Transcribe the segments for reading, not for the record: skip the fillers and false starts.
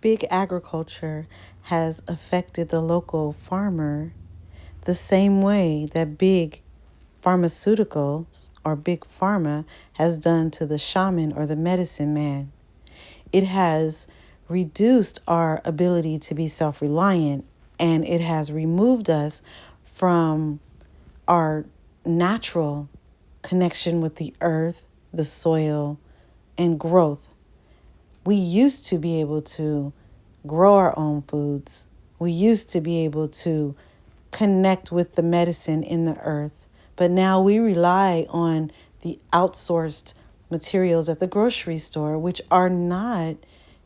big agriculture has affected the local farmer the same way that big pharmaceutical or big pharma has done to the shaman or the medicine man. It has reduced our ability to be self reliant, and it has removed us from our natural connection with the earth, the soil, and growth. We used to be able to grow our own foods. We used to be able to connect with the medicine in the earth. But now we rely on the outsourced materials at the grocery store, which are not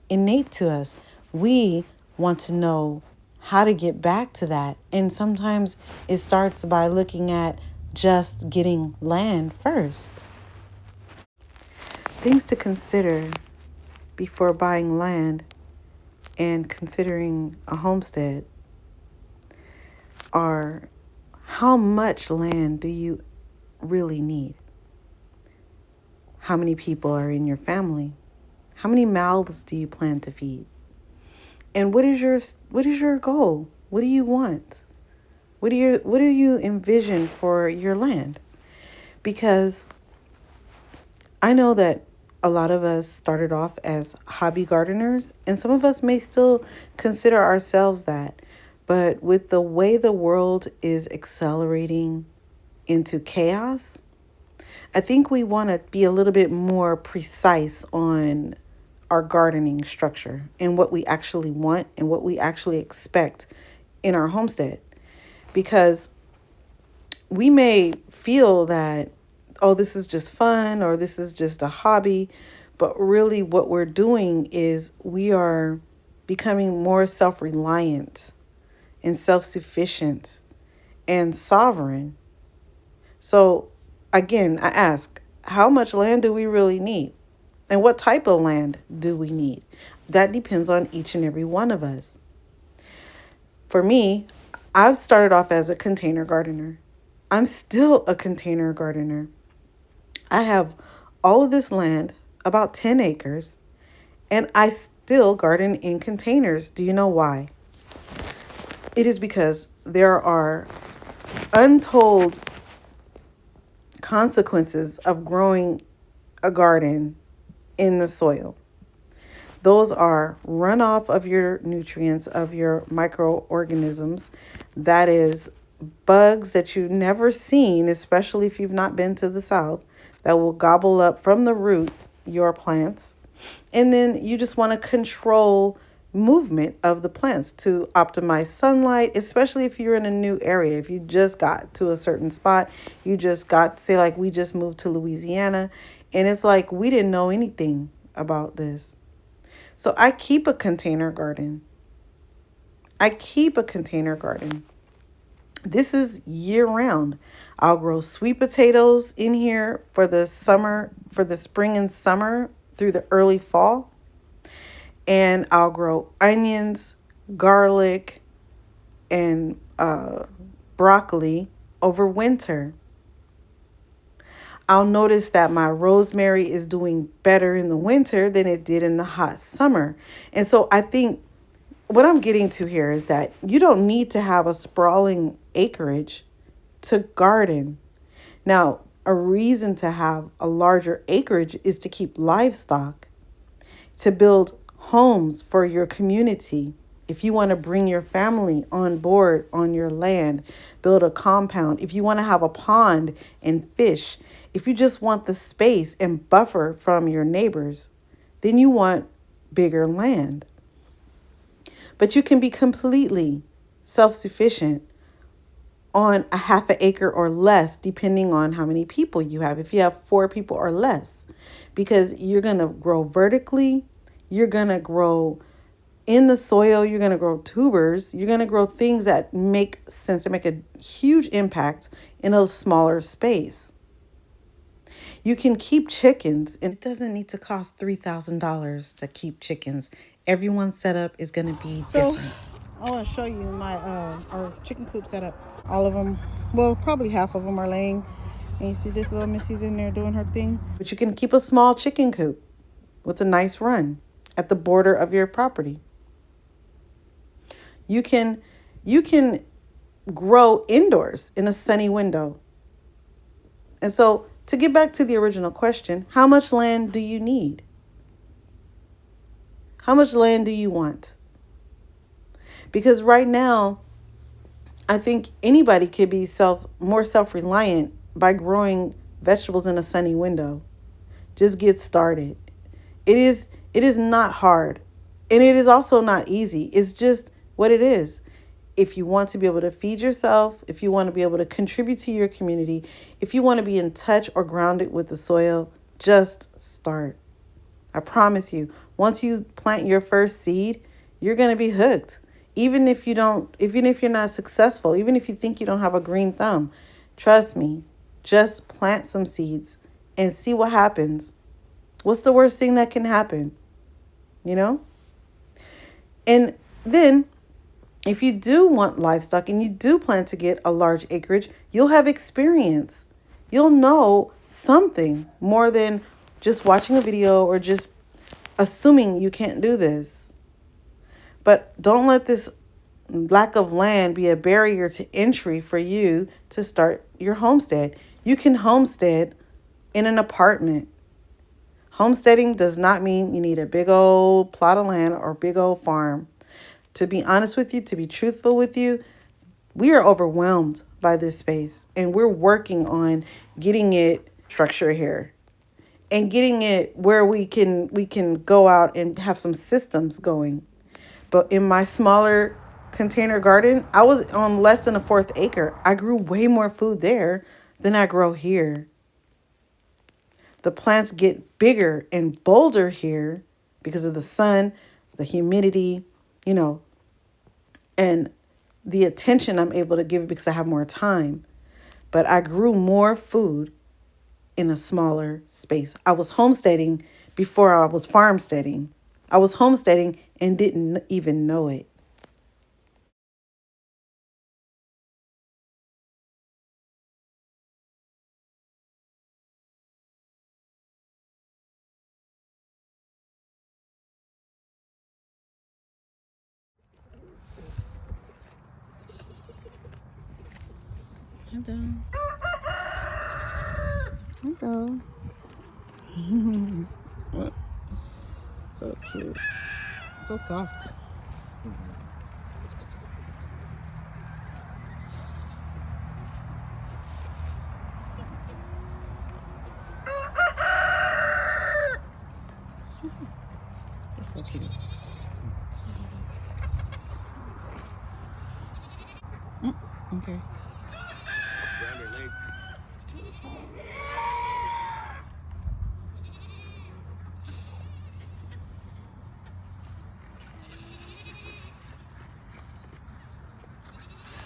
innate to us. We want to know how to get back to that. And sometimes it starts by looking at just getting land first. Things to consider before buying land and considering a homestead are: how much land do you really need? How many people are in your family? How many mouths do you plan to feed? And what is your goal? What do you want? What do you envision for your land? Because I know that a lot of us started off as hobby gardeners, and some of us may still consider ourselves that. But with the way the world is accelerating into chaos, I think we want to be a little bit more precise on our gardening structure and what we actually want and what we actually expect in our homestead. Because we may feel that, oh, this is just fun or this is just a hobby. But really what we're doing is we are becoming more self-reliant and self-sufficient and sovereign. So again, I ask, how much land do we really need? And what type of land do we need? That depends on each and every one of us. For me, I've started off as a container gardener. I'm still a container gardener. I have all of this land, about 10 acres, and I still garden in containers. Do you know why? It is because there are untold consequences of growing a garden in the soil. Those are runoff of your nutrients, of your microorganisms. That is bugs that you've never seen, especially if you've not been to the South, that will gobble up from the root your plants. And then you just want to control movement of the plants to optimize sunlight, especially if you're in a new area. If you just got to a certain spot, you just got, say, like we just moved to Louisiana, and it's like we didn't know anything about this. So I keep a container garden. This is year round. I'll grow sweet potatoes in here for the summer, for the spring and summer through the early fall. And I'll grow onions, garlic, and broccoli over winter. I'll notice that my rosemary is doing better in the winter than it did in the hot summer. And so I think what I'm getting to here is that you don't need to have a sprawling acreage to garden. Now, a reason to have a larger acreage is to keep livestock, to build homes for your community. If you want to bring your family on board on your land, build a compound. If you want to have a pond and fish, if you just want the space and buffer from your neighbors, then you want bigger land. But you can be completely self-sufficient on a half an acre or less, depending on how many people you have. If you have 4 people or less, because you're going to grow vertically, you're going to grow in the soil, you're going to grow tubers, you're going to grow things that make sense, to make a huge impact in a smaller space. You can keep chickens, and it doesn't need to cost $3,000 to keep chickens. Everyone's setup is going to be different. I want to show you my our chicken coop setup. All of them, well, probably half of them are laying. And you see this little Missy's in there doing her thing. But you can keep a small chicken coop with a nice run at the border of your property. You can grow indoors in a sunny window. And so, to get back to the original question, how much land do you need? How much land do you want? Because right now, I think anybody could be more self-reliant by growing vegetables in a sunny window. Just get started. It is not hard. And it is also not easy. It's just what it is. If you want to be able to feed yourself, if you want to be able to contribute to your community, if you want to be in touch or grounded with the soil, just start. I promise you, once you plant your first seed, you're going to be hooked. Even if you're not successful, even if you think you don't have a green thumb, trust me, just plant some seeds and see what happens. What's the worst thing that can happen? You know? And then if you do want livestock and you do plan to get a large acreage, you'll have experience. You'll know something more than just watching a video or just assuming you can't do this. But don't let this lack of land be a barrier to entry for you to start your homestead. You can homestead in an apartment. Homesteading does not mean you need a big old plot of land or big old farm. To be honest with you, to be truthful with you, we are overwhelmed by this space and we're working on getting it structured here and getting it where we can go out and have some systems going. But in my smaller container garden, I was on less than a fourth acre. I grew way more food there than I grow here. The plants get bigger and bolder here because of the sun, the humidity, and the attention I'm able to give it because I have more time. But I grew more food in a smaller space. I was homesteading before I was farmsteading. I was homesteading and didn't even know it. Hello. Hello. So cute. So soft. It's so cute. Okay.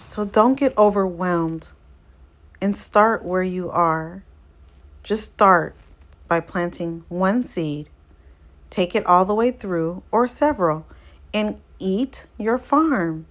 So don't get overwhelmed and start where you are. Just start by planting one seed, take it all the way through or several, and eat your farm.